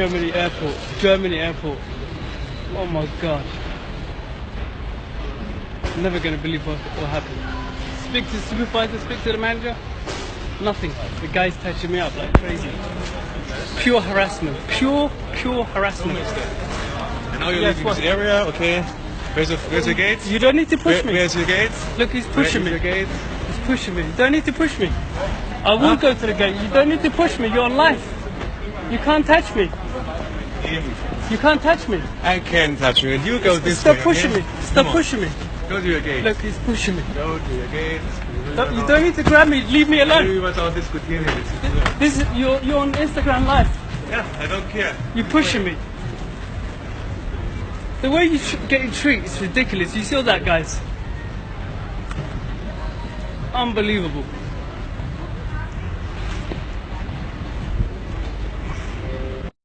Germany airport. Germany airport. Oh my god. Never gonna believe what happened. Speak to the supervisor, speak to the manager. Nothing. The guy's touching me up like crazy. Pure harassment. Pure harassment. And now you're Yes, leaving what? this area, okay? Where's the gate? You don't need to push me. Where's your gate? Look, he's pushing me. Where's your gate? He's pushing me. You don't need to push me. I will go to the gate. You don't need to push me. You're on life. You can't touch me. You can't touch me. I can touch you and you go this Stop way. pushing okay? me. Stop Come on. pushing me. Go to your gate. Look, he's pushing me. Go to your gate. You don't need to grab me. Leave me alone. Was auch diskutieren jetzt. This is you're on Instagram Live. Yeah, I don't care. You're pushing me. The way you getting treated is ridiculous. You saw that, guys. Unbelievable.